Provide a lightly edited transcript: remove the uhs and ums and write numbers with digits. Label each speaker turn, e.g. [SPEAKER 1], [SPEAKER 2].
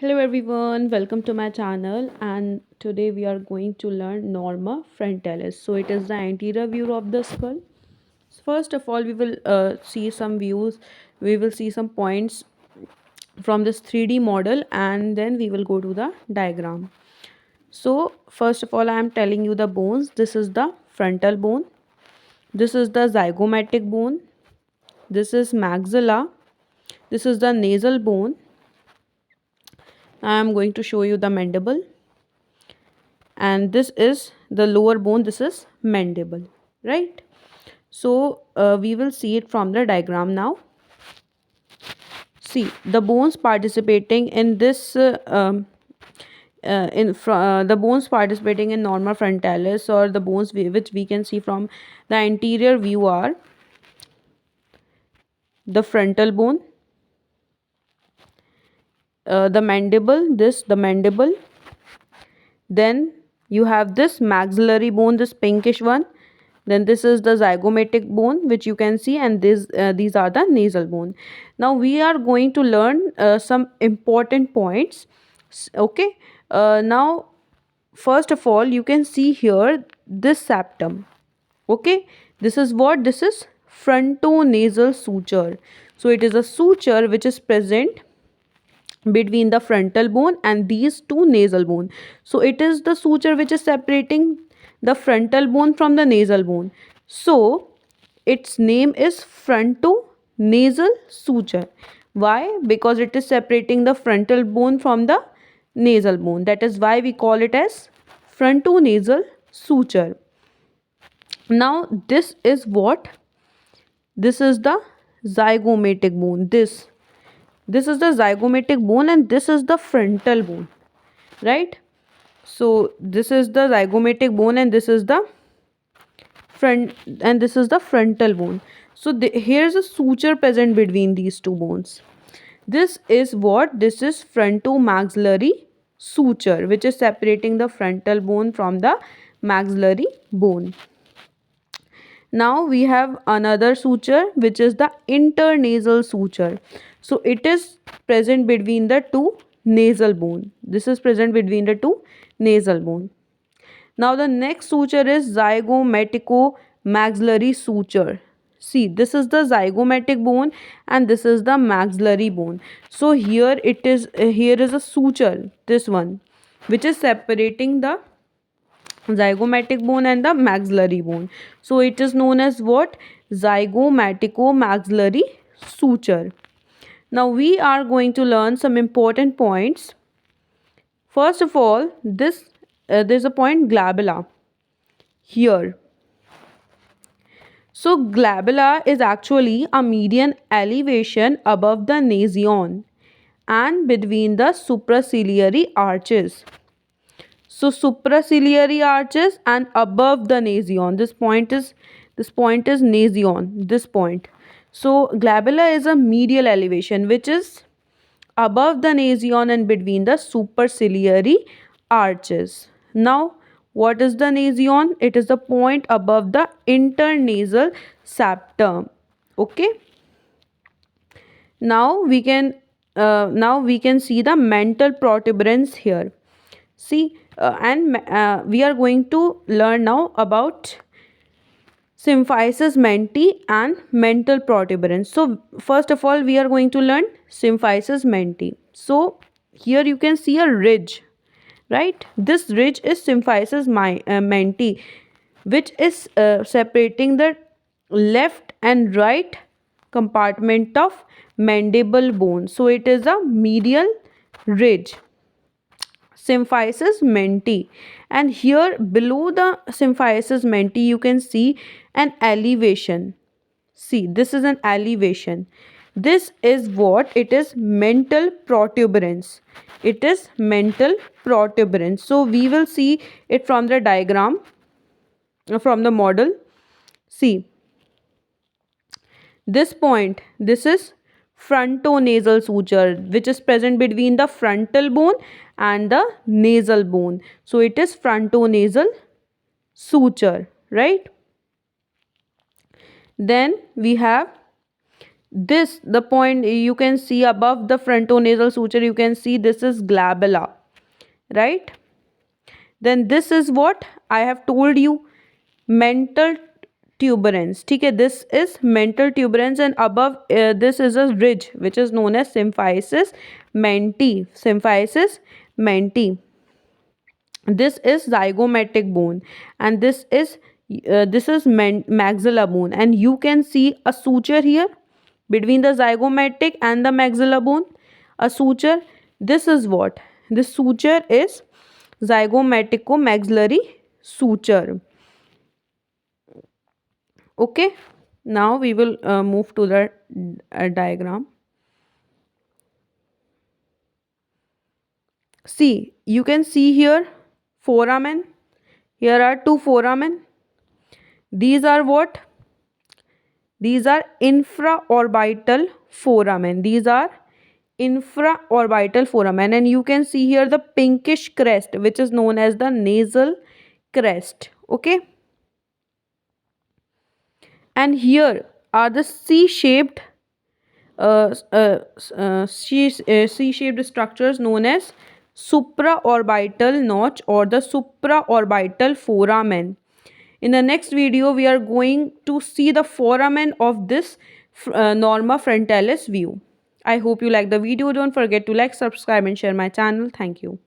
[SPEAKER 1] Hello everyone, welcome to my channel, and today we are going to learn Norma frontalis. So it is the anterior view of the skull. First of all, we will see some views, we will see some points from this 3D model, and then we will go to the diagram. So first of all, I am telling you the bones. This is the frontal bone, this is the zygomatic bone, this is maxilla, this is the nasal bone. I am going to show you the mandible, and this is the lower bone, this is mandible, right? So we will see it from the diagram now. See the bones participating in this the bones participating in norma frontalis, or the bones which we can see from the anterior view, are the frontal bone, the mandible, this the mandible, then you have this maxillary bone, this pinkish one, then this is the zygomatic bone which you can see, and these are the nasal bone. Now we are going to learn some important points. Okay, now first of all, you can see here this septum. Okay, this is what, this is frontonasal suture. So it is a suture which is present between the frontal bone and these two nasal bone. So it is the suture which is separating the frontal bone from the nasal bone. So its name is frontonasal suture. Why? Because it is separating the frontal bone from the nasal bone. That is why we call it as frontonasal suture. Now this is what, this is the zygomatic bone. This is the zygomatic bone, and this is the frontal bone, right? So this is the zygomatic bone, and this is the front, and this is the frontal bone. So here is a suture present between these two bones. This is what, this is frontomaxillary suture, which is separating the frontal bone from the maxillary bone. Now we have another suture, which is the internasal suture. So it is present between the two nasal bone. This is present between the two nasal bone. Now the next suture is zygomatico-maxillary suture. See, this is the zygomatic bone, and this is the maxillary bone. So here it is, here is a suture, this one, which is separating the zygomatic bone and the maxillary bone. So it is known as what, zygomatico-maxillary suture. Now we are going to learn some important points. First of all, this there's a point glabella here. So glabella is actually a median elevation above the nasion and between the supraciliary arches. So supraciliary arches and above the nasion. This point is nasion. This point. So glabella is a medial elevation which is above the nasion and between the superciliary arches. Now, what is the nasion? It is the point above the internasal septum. Okay. Now we can see the mental protuberance here. See, and we are going to learn now about symphysis menti and mental protuberance. So first of all, we are going to learn symphysis menti. So here you can see a ridge, right? This ridge is symphysis menti, which is separating the left and right compartment of mandible bone. So it is a medial ridge, symphysis menti, and here below the symphysis menti you can see an elevation. See, this is an elevation. This is what, it is mental protuberance. It is mental protuberance. So we will see it from the diagram, from the model. See, this point, this is frontonasal suture, which is present between the frontal bone and the nasal bone. So it is frontonasal suture, right? Then we have This, the point you can see above the frontonasal suture, you can see this is glabella, right? Then this is what I have told you, mental tuberance. ठीक है, this is mental tuberance, and above this is a ridge which is known as symphysis menti. Symphysis menti. This is zygomatic bone, and this is maxilla bone, and you can see a suture here between the zygomatic and the maxilla bone. A suture. This is what? This suture is zygomatico-maxillary suture. Okay. Now we will move to the diagram. See, you can see here foramen. Here are two foramen. These are what? These are infraorbital foramen. These are infraorbital foramen, and you can see here the pinkish crest which is known as the nasal crest. Okay. And here are the C-shaped structures known as supraorbital notch or the supraorbital foramen. In the next video, we are going to see the foramen of this Norma frontalis view. I hope you like the video. Don't forget to like, subscribe and share my channel. Thank you.